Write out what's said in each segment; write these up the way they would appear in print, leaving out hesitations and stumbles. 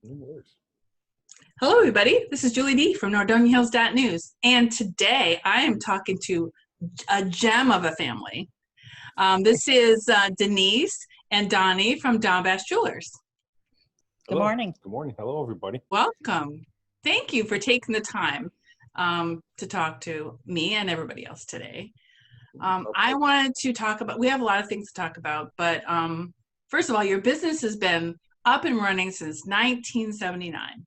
No worries. Hello, everybody. This is Julie D. from NordoniaHills.news. And today I am talking to a gem of a family. This is Denise and Donny from Don Basch Jewelers. Hello. Good morning. Good morning. Hello, everybody. Welcome. Thank you for taking the time to talk to me and everybody else today. I wanted to talk about, we have a lot of things to talk about, but first of all, your business has been up and running since 1979.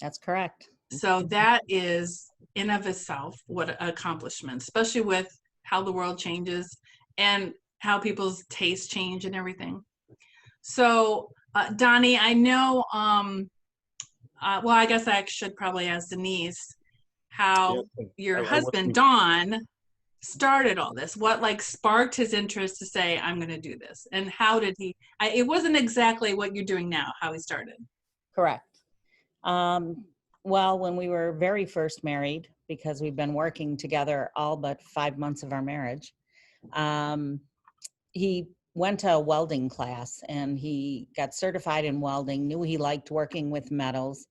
That's correct. So that is in of itself what an accomplishment, especially with how the world changes and how people's tastes change and everything. So Donny, I know, well, I guess I should probably ask Denise how your husband, Don, started all this. What sparked his interest to say, I'm going to do this? And how did he, it wasn't exactly what you're doing now, how he started. Correct. Well, when we were very first married, because we've been working together all but 5 months of our marriage, he went to a welding class and he got certified in welding, knew he liked working with metals.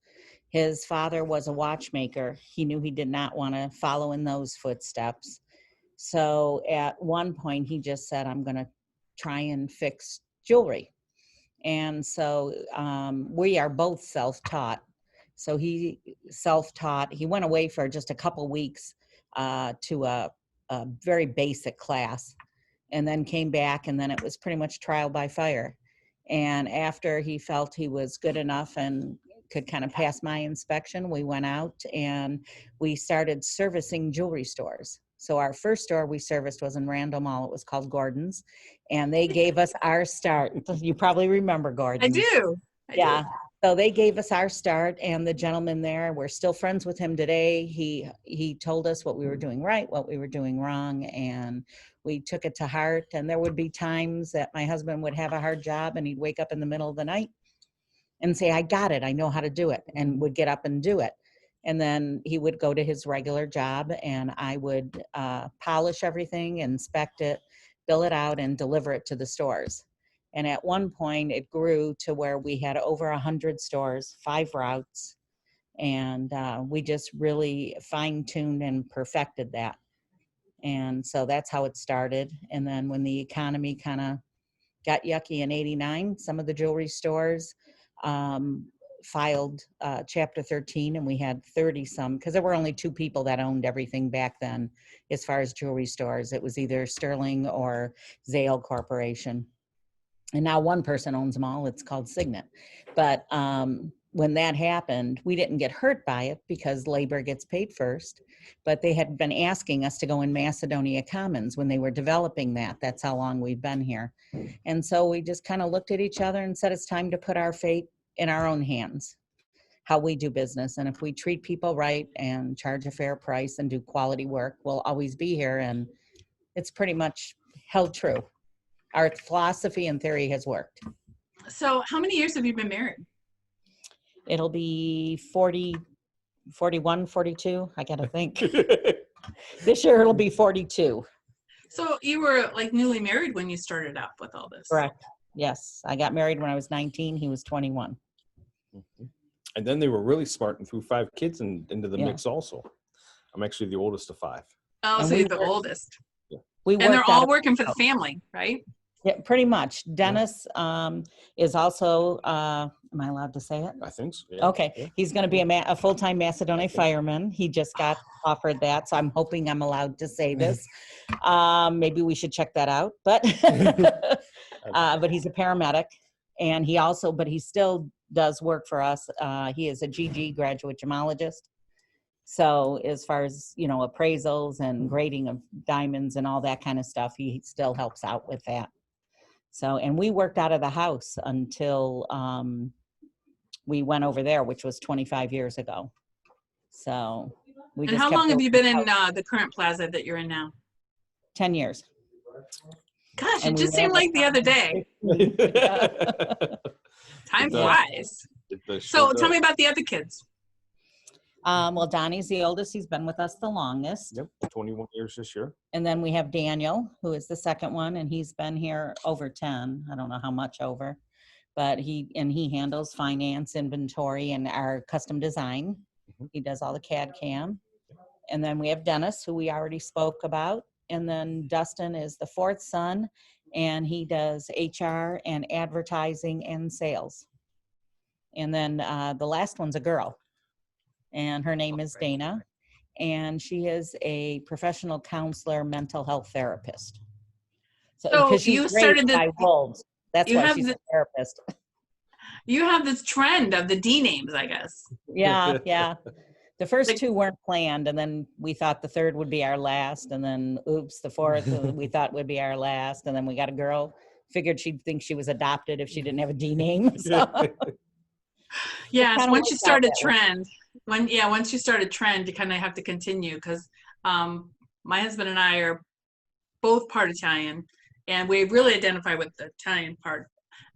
His father was a watchmaker. He knew he did not want to follow in those footsteps. So at one point he just said, I'm going to try and fix jewelry. And so we are both self-taught. So he self-taught. He went away for just a couple weeks to a very basic class and then came back, and then it was pretty much trial by fire. And after he felt he was good enough and could kind of pass my inspection, we went out and we started servicing jewelry stores. So our first store we serviced was in Randall Mall. It was called Gordon's, and they gave us our start. You probably remember Gordon's. I do. Yeah. So they gave us our start, and the gentleman there, we're still friends with him today. He told us what we were doing right, what we were doing wrong, and we took it to heart. And there would be times that my husband would have a hard job and he'd wake up in the middle of the night and say, I got it, I know how to do it, and would get up and do it. And then he would go to his regular job, and I would polish everything, inspect it, bill it out, and deliver it to the stores. And at one point it grew to where we had over 100 stores, 5 routes, and we just really fine-tuned and perfected that. And so that's how it started. And then when the economy kind of got yucky in '89, some of the jewelry stores filed Chapter 13, and we had 30 some, because there were only 2 people that owned everything back then as far as jewelry stores. It was either Sterling or Zale Corporation. And now one person owns them all. It's called Signet. But when that happened, we didn't get hurt by it because labor gets paid first. But they had been asking us to go in Macedonia Commons when they were developing that. That's how long we've been here. And so we just kind of looked at each other and said, it's time to put our fate in our own hands, how we do business. And if we treat people right and charge a fair price and do quality work, we'll always be here. And it's pretty much held true. Our philosophy and theory has worked. So how many years have you been married? It'll be 40, 41, 42. I got to think. This year it'll be 42. So you were newly married when you started out with all this? Correct. Yes. I got married when I was 19. He was 21. Mm-hmm. And then they were really smart and threw 5 kids into the mix also. I'm actually the oldest of 5. Oh, and so you're the oldest. Yeah. And they're all working for the family, right? Yeah, pretty much. Dennis is also, am I allowed to say it? I think so. Yeah. Okay. Yeah. He's going to be a full-time Macedonia fireman. He just got offered that, so I'm hoping I'm allowed to say this. Maybe we should check that out. But but he's a paramedic, and he still does work for us. He is a GG, graduate gemologist. So as far as, appraisals and grading of diamonds and all that kind of stuff, he still helps out with that. So, and we worked out of the house until we went over there, which was 25 years ago. So we And how long have you been in the current plaza that you're in now? 10 years. Gosh, it just seemed like the other day. Time flies. So tell me about the other kids. Well, Donnie's the oldest. He's been with us the longest. Yep, 21 years this year. And then we have Daniel, who is the second one, and he's been here over 10. I don't know how much over. but he handles finance, inventory, and our custom design. He does all the CAD CAM. And then we have Dennis, who we already spoke about. And then Dustin is the fourth son, and he does HR and advertising and sales. And then the last one's a girl, and her name is Dana, and she is a professional counselor, mental health therapist. So because she's you raised started by wolves, that's why she's a therapist. You have this trend of the D names, I guess. Yeah, yeah. The first two weren't planned, and then we thought the third would be our last, and then oops, the fourth we thought would be our last, and then we got a girl. Figured she'd think she was adopted if she didn't have a D name. So. Yes, once you start a trend, once you start a trend, you kind of have to continue, because my husband and I are both part Italian, and we really identify with the Italian part.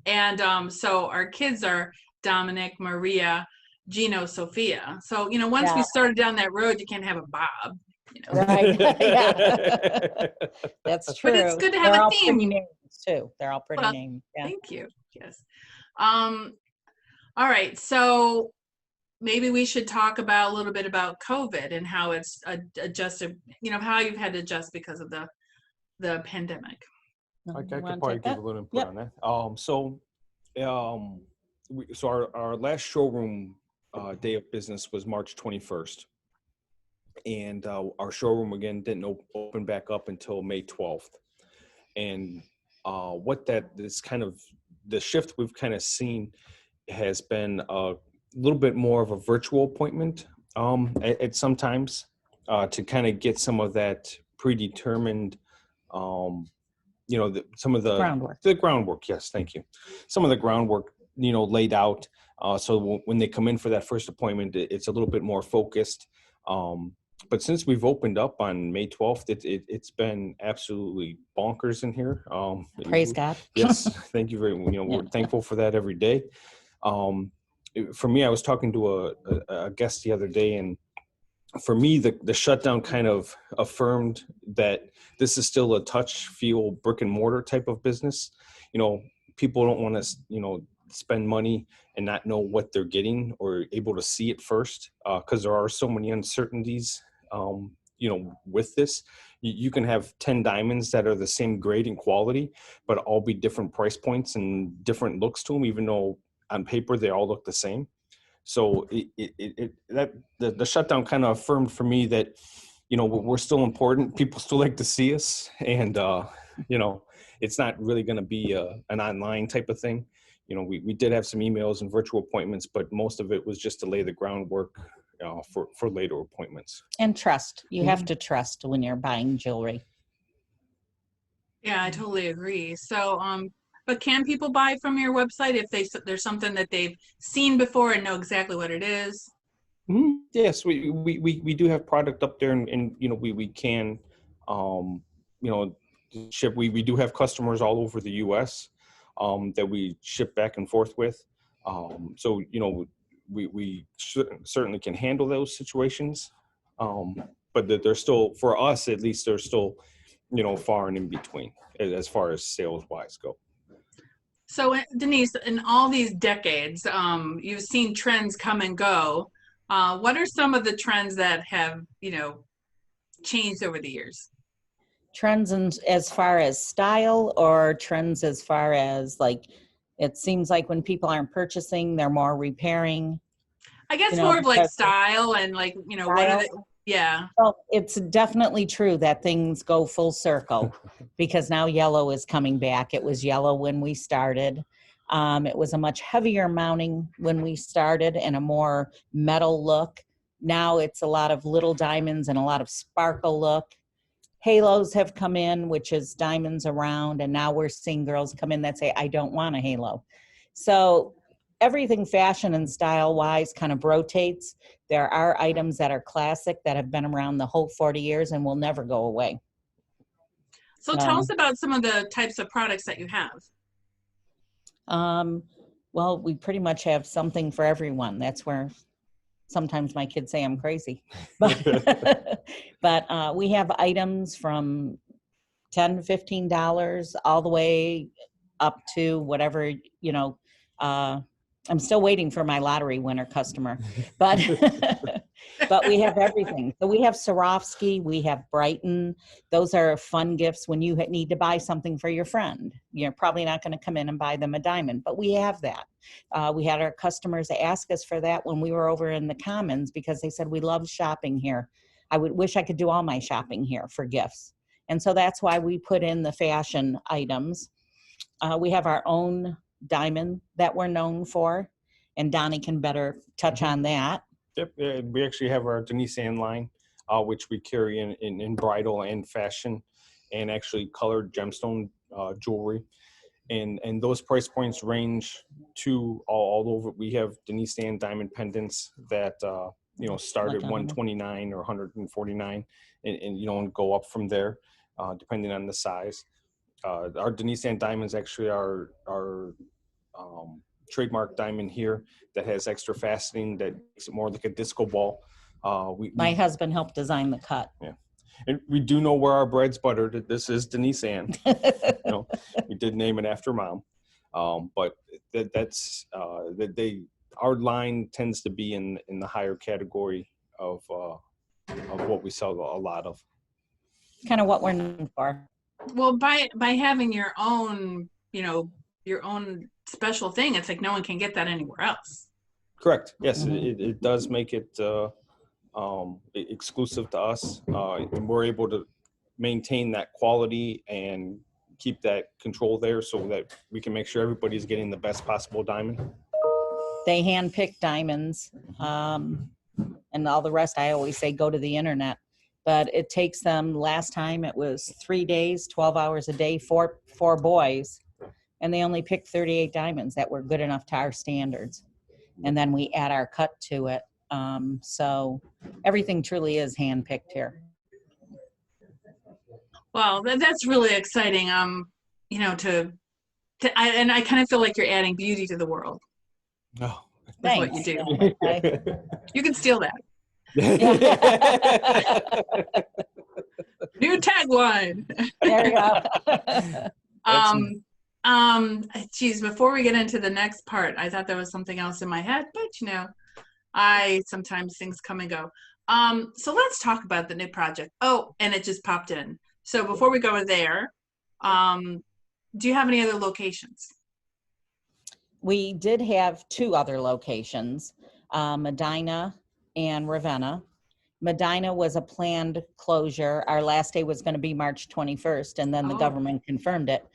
And so our kids are Dominic, Maria, Gino, Sophia. So, once we started down that road, you can't have a Bob. Right. Yeah. That's true. But it's good to have a theme. Pretty names too. They're all pretty names. Yeah. Thank you. Yes. All right. So maybe we should talk a little bit about COVID and how it's adjusted, how you've had to adjust because of the pandemic. I could probably give a little input on that. So our last showroom day of business was March 21st. And our showroom, again, didn't open back up until May 12th. And what that is kind of, the shift we've kind of seen has been a little bit more of a virtual appointment at sometimes to kind of get some of that predetermined some of the groundwork. Yes, thank you. Some of the groundwork, laid out. So when they come in for that first appointment, it's a little bit more focused. But since we've opened up on May 12th, it's been absolutely bonkers in here. Praise God. Yes, thank you very much. We're thankful for that every day. For me, I was talking to a guest the other day, and for me, the shutdown kind of affirmed that this is still a touch, feel, brick and mortar type of business. People don't want to, spend money and not know what they're getting or able to see it first, because there are so many uncertainties, with this. You can have 10 diamonds that are the same grade and quality, but all be different price points and different looks to them, even though on paper they all look the same. So the shutdown kind of affirmed for me that, we're still important. People still like to see us, and it's not really going to be an online type of thing. We did have some emails and virtual appointments, but most of it was just to lay the groundwork for later appointments. And trust. You have to trust when you're buying jewelry. Yeah, I totally agree. So, but can people buy from your website if there's something that they've seen before and know exactly what it is? Mm-hmm. Yes, we do have product up there, and we can ship. We do have customers all over the U.S. That we ship back and forth with. So we certainly can handle those situations, but that they're still, for us at least, they're still far and in between as far as sales wise go. So Denise, in all these decades, you've seen trends come and go. What are some of the trends that have, changed over the years? Trends as far as style, or trends as far as it seems like when people aren't purchasing, they're more repairing? I guess more of like style and style? what are they? Yeah. Well, it's definitely true that things go full circle because now yellow is coming back. It was yellow when we started. It was a much heavier mounting when we started and a more metal look. Now it's a lot of little diamonds and a lot of sparkle look. Halos have come in, which is diamonds around, and now we're seeing girls come in that say, I don't want a halo. So everything fashion and style-wise kind of rotates. There are items that are classic that have been around the whole 40 years and will never go away. So tell us about some of the types of products that you have. Well, we pretty much have something for everyone. That's where sometimes my kids say I'm crazy. But we have items from $10 to $15 all the way up to whatever, I'm still waiting for my lottery winner customer, but but we have everything. So we have Swarovski, we have Brighton. Those are fun gifts when you need to buy something for your friend. You're probably not going to come in and buy them a diamond, but we have that. We had our customers ask us for that when we were over in the Commons because they said, we love shopping here. I would wish I could do all my shopping here for gifts. And so that's why we put in the fashion items. We have our own diamond that we're known for, and Donnie can better touch on that. Yep, we actually have our Denise and line, which we carry in bridal and fashion, and actually colored gemstone jewelry, and those price points range to all over. We have Denise and diamond pendants that start at $129 or $149, and and go up from there, depending on the size. Our Denise and diamonds actually are trademark diamond here that has extra faceting that makes it more like a disco ball. My husband helped design the cut. Yeah, and we do know where our bread's buttered. This is Denise Ann. We did name it after Mom, but our line tends to be in the higher category of what we sell a lot of. Kind of what we're known for. Well, by having your own, your own special thing, it's like no one can get that anywhere else. Correct. Yes, it does make it exclusive to us, and we're able to maintain that quality and keep that control there so that we can make sure everybody's getting the best possible diamond. They handpick diamonds, and all the rest, I always say, go to the internet. But it takes them, last time it was 3 days, 12 hours a day, four boys, and they only picked 38 diamonds that were good enough to our standards. And then we add our cut to it. So everything truly is handpicked here. Well, that's really exciting. And I kind of feel like you're adding beauty to the world. Oh, that's what you do. You can steal that. New tagline. There you go. Geez, before we get into the next part, I thought there was something else in my head, but sometimes things come and go. So let's talk about the new project. Oh, and it just popped in. So before we go there, do you have any other locations? We did have 2 other locations, Medina and Ravenna. Medina was a planned closure. Our last day was going to be March 21st, and then the government confirmed it.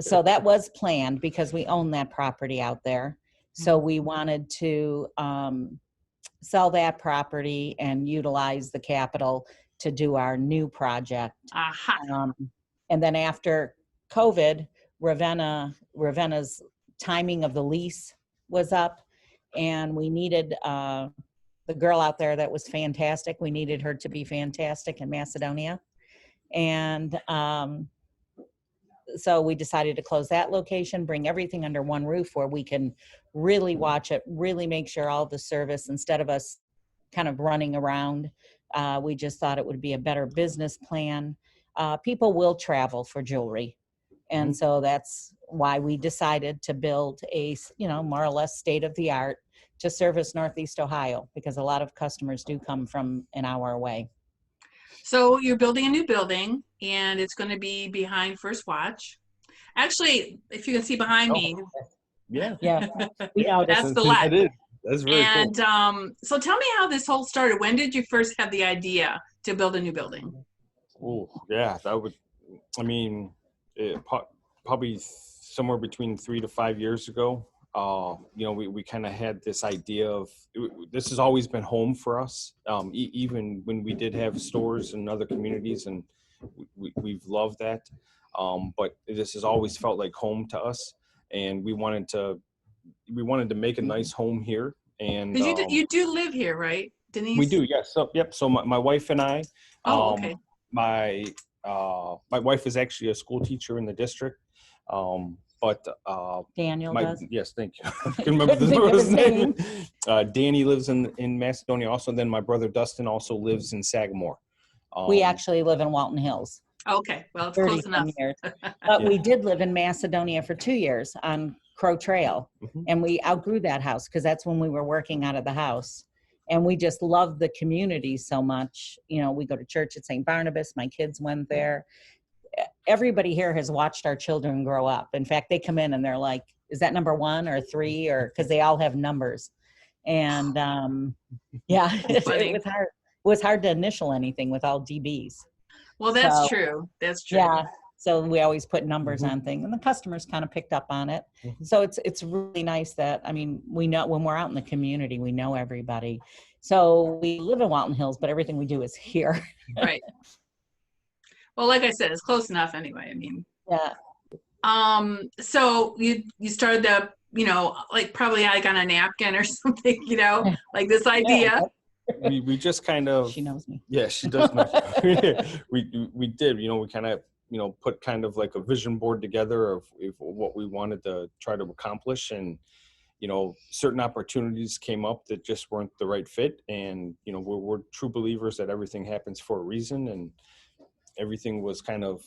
So that was planned because we own that property out there. So we wanted to sell that property and utilize the capital to do our new project. And then after COVID, Ravenna's timing of the lease was up, and we needed the girl out there that was fantastic. We needed her to be fantastic in Macedonia. And so we decided to close that location, bring everything under one roof where we can really watch it, really make sure all the service, instead of us kind of running around, we just thought it would be a better business plan. People will travel for jewelry. And so that's why we decided to build a, more or less state-of-the-art to service Northeast Ohio, because a lot of customers do come from an hour away. So you're building a new building, and it's going to be behind First Watch. Actually, if you can see behind me. Yeah. That's the lot. That's very cool. So tell me how this whole started. When did you first have the idea to build a new building? Oh, yeah, probably somewhere between 3 to 5 years ago. We kind of had this idea of, this has always been home for us, even when we did have stores in other communities, and we've loved that. But this has always felt like home to us, and we wanted to make a nice home here. And you do live here, right, Denise? We do, yes. So my wife and I. Okay. My wife is actually a school teacher in the district. But Daniel does. Yes, thank you. I can remember his name. Danny lives in Macedonia also. And then my brother Dustin also lives in Sagamore. We actually live in Walton Hills. Okay, well, it's close enough. Years. But we did live in Macedonia for 2 years on Crow Trail. Mhm. And we outgrew that house because that's when we were working out of the house. And we just love the community so much. You know, we go to church at St. Barnabas. My kids went there. Everybody here has watched our children grow up. In fact, they come in and they're like, is that number 1 or 3? Or because they all have numbers. And yeah, Funny. it was hard to initial anything with all DBs. Well, that's So, true. That's true. yeah. So we always put numbers Mhm. on things, and the customers kind of picked up on it. Mhm. So it's really nice that, I mean, we know when we're out in the community, we know everybody. So we live in Walton Hills, but everything we do is here. Right. Well, like I said, it's close enough anyway. I mean, Yeah. so you started the, you know, like probably like on a napkin or something, you know, like this idea. We just kind of, She knows me. yeah, she does know. we did, you know, we kind of, you know, put kind of like a vision board together of what we wanted to try to accomplish. And, you know, certain opportunities came up that just weren't the right fit. And, you know, we're true believers that everything happens for a reason. And everything was kind of,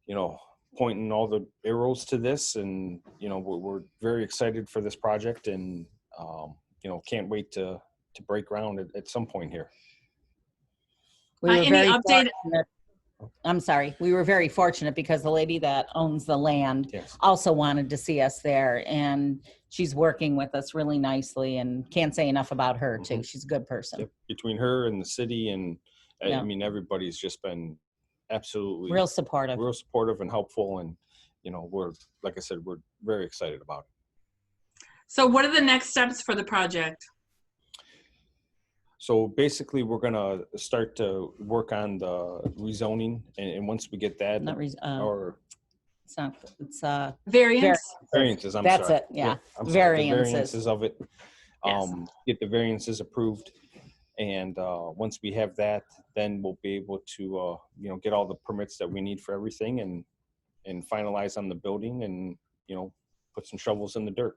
you know, pointing all the arrows to this. And, you know, we're very excited for this project, and, you know, can't wait to break ground at some point here. We were Any very update? fortunate. I'm sorry. We were very fortunate because the lady that owns the land Yes. also wanted to see us there, and she's working with us really nicely, and can't say enough about her too. Mhm. She's a good person. Yep. Between her and the city, and Yeah. I mean, everybody's just been absolutely Real supportive. real supportive and helpful. And, you know, we're, like I said, we're very excited about it. So what are the next steps for the project? So basically, we're gonna start to work on the rezoning, and once we get that, Not or it's not. It's Variance? variances, I'm That's sorry. it, yeah. I'm sorry, the Variances. variances of it. Yes. Get the variances approved, and once we have that, then we'll be able to, you know, get all the permits that we need for everything, and finalize on the building, and, you know, put some shovels in the dirt.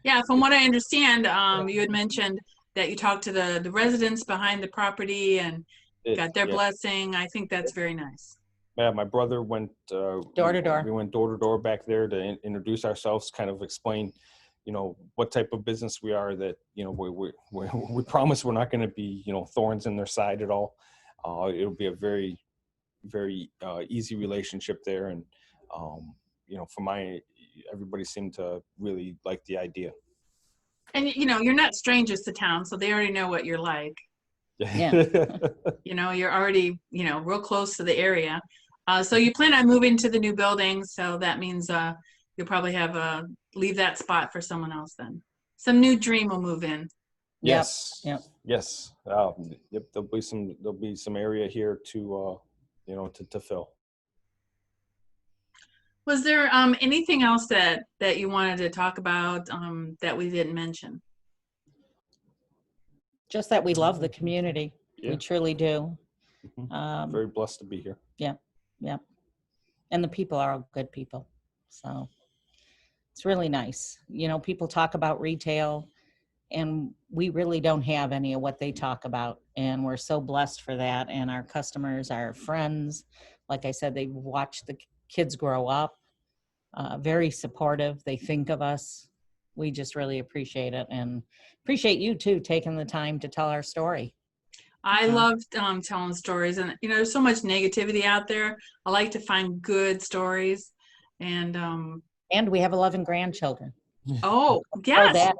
Yeah, from what I understand, you had mentioned that you talked to the residents behind the property and got their Yeah. blessing. I think that's very nice. Yeah, my brother went Door to door. We went door to door back there to introduce ourselves, kind of explain, you know, what type of business we are. That, you know, we promise we're not going to be, you know, thorns in their side at all. It'll be a very, very easy relationship there, and, you know, everybody seemed to really like the idea. And, you know, you're not strangers to town, so they already know what you're like. Yeah. You know, you're already, you know, real close to the area. So you plan on moving to the new building, so that means you'll probably have leave that spot for someone else then. Some new dream will move in. Yes. Yep. Yes. Yep. There'll be some area here to, you know, to fill. Was there anything else that you wanted to talk about that we didn't mention? Just that we love the community. Yeah. We truly do. Mhm. Very blessed to be here. Yeah. And the people are all good people. So it's really nice. You know, people talk about retail, and we really don't have any of what they talk about. And we're so blessed for that. And our customers, our friends, like I said, they watch the kids grow up, very supportive. They think of us. We just really appreciate it, and appreciate you too, taking the time to tell our story. I love telling stories, and, you know, there's so much negativity out there. I like to find good stories, and we have 11 grandchildren. oh yes, that.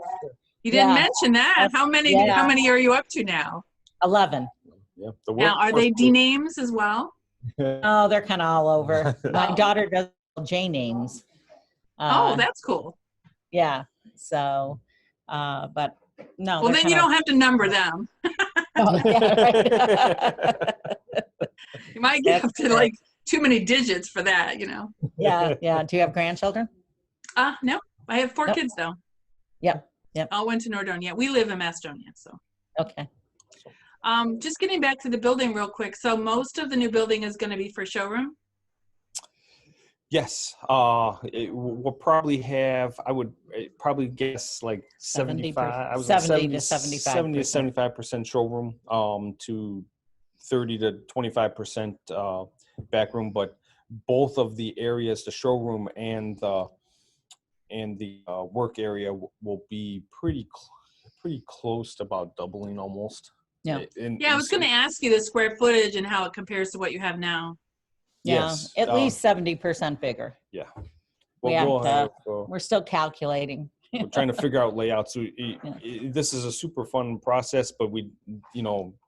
You didn't Yeah. mention that. How many? Yeah. How many are you up to now? 11. Yeah. Now, are they D names as well? Oh, they're kind of all over. My daughter does J names. Oh, that's cool. Yeah. So, but no. Well, then you don't have to number them. Oh, yeah, right. You might get up to like too many digits for that, you know. Yeah. Do you have grandchildren? No. I have 4 Nope. kids though. Yep. All went to Nordonia. We live in Macedonia, so. Okay. Just getting back to the building real quick. So most of the new building is going to be for showroom? Yes. We'll probably have, I would probably guess like 75. I was 70 like to 75%. 70 to 75% showroom, to 30 to 25% back room. But both of the areas, the showroom and and the work area will be pretty close to about doubling almost. Yeah. I was going to ask you the square footage and how it compares to what you have now. Yeah, yes, at least 70% bigger. Yeah. We're still calculating. We're trying to figure out layouts. So this is a super fun process, but we,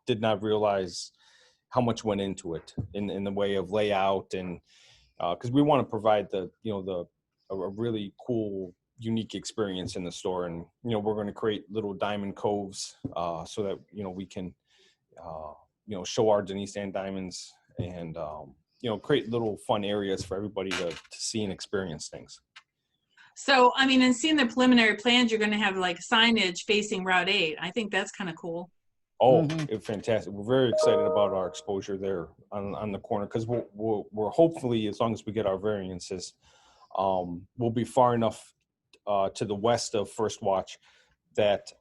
did not realize how much went into it in the way of layout, and because we want to provide a really cool, unique experience in the store, and we're going to create little diamond coves so that we can show our Denise and diamonds, and create little fun areas for everybody to see and experience things. So, I mean, and seeing the preliminary plans, you're going to have like signage facing Route 8. I think that's kind of cool. Oh, it's fantastic. We're very excited about our exposure there on the corner, because we're hopefully, as long as we get our variances, we'll be far enough to the west of First Watch that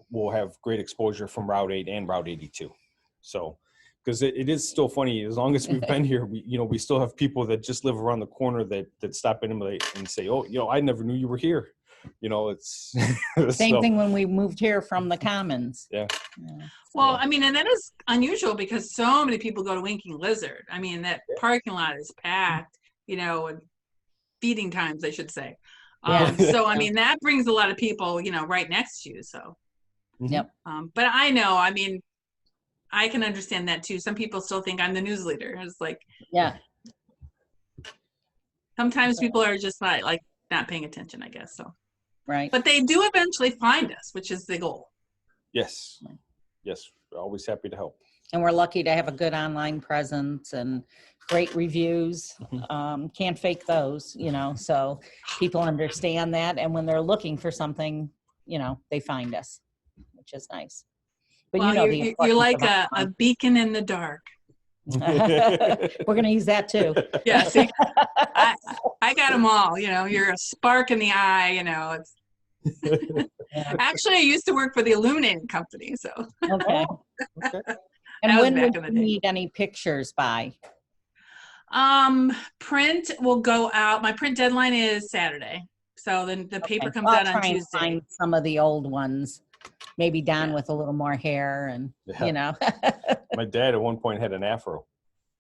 we'll have great exposure from Route 8 and Route 82. So, because it is still funny, as long as we've been here, we still have people that just live around the corner that stop in and say, oh, I never knew you were here. It's same thing when we moved here from the Commons. Yeah. Well, I mean, and that is unusual because so many people go to Winking Lizard. I mean, that parking lot is packed, and feeding times, I should say. So, I mean, that brings a lot of people, right next to you. So, yep. But I know, I mean, I can understand that too. Some people still think I'm the news leader. It's like, sometimes people are just not paying attention, I guess. So, right. But they do eventually find us, which is the goal. Yes. Yes. We're always happy to help. And we're lucky to have a good online presence and great reviews. Can't fake those, so people understand that. And when they're looking for something, they find us, which is nice. But well, you're like a beacon in the dark. We're going to use that too. Yeah, see, I got them all. You're a spark in the eye. Actually, I used to work for the illuminating company. So okay. And when would you need any pictures by? Print will go out. My print deadline is Saturday, so then the paper comes out on Tuesday. And find some of the old ones. Maybe Don with a little more hair and, My dad at one point had an afro.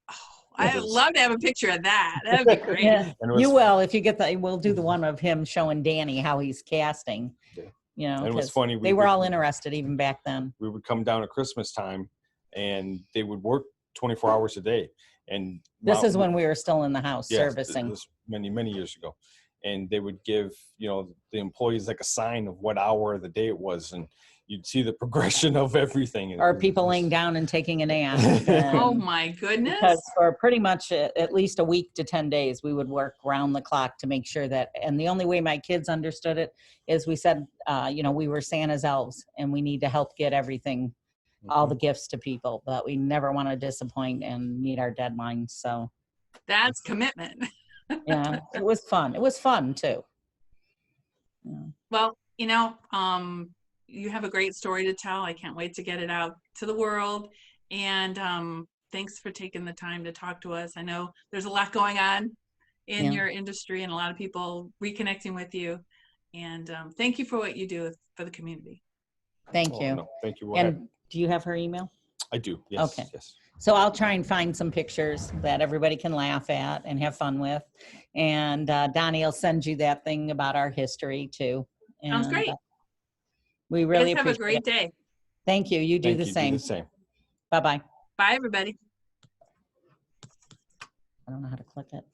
Oh, I'd love to have a picture of that. That'd be great. Yeah. You will, if you get we'll do the one of him showing Danny how he's casting. And it was funny. They were all interested even back then. We would come down at Christmas time and they would work 24 hours a day. And this is when we were still in the house servicing. This many, many years ago. And they would give, the employees like a sign of what hour of the day it was. And you'd see the progression of everything. Or people laying down and taking a nap. Oh my goodness. Because for pretty much at least a week to 10 days, we would work round the clock to make sure that, and the only way my kids understood it is we said, we were Santa's elves and we need to help get everything, all the gifts to people, but we never want to disappoint and meet our deadlines. So that's commitment. Yeah, it was fun. It was fun too. Yeah. Well, you have a great story to tell. I can't wait to get it out to the world. And thanks for taking the time to talk to us. I know there's a lot going on in your industry and a lot of people reconnecting with you. And thank you for what you do for the community. Thank you. No, thank you. And do you have her email? I do. Yes. Okay. Yes. So I'll try and find some pictures that everybody can laugh at and have fun with. And Donnie will send you that thing about our history too. And, sounds great. We really have appreciate a great day. Thank you. You do the same. Do the same. Bye-bye. Bye, everybody. I don't know how to click it.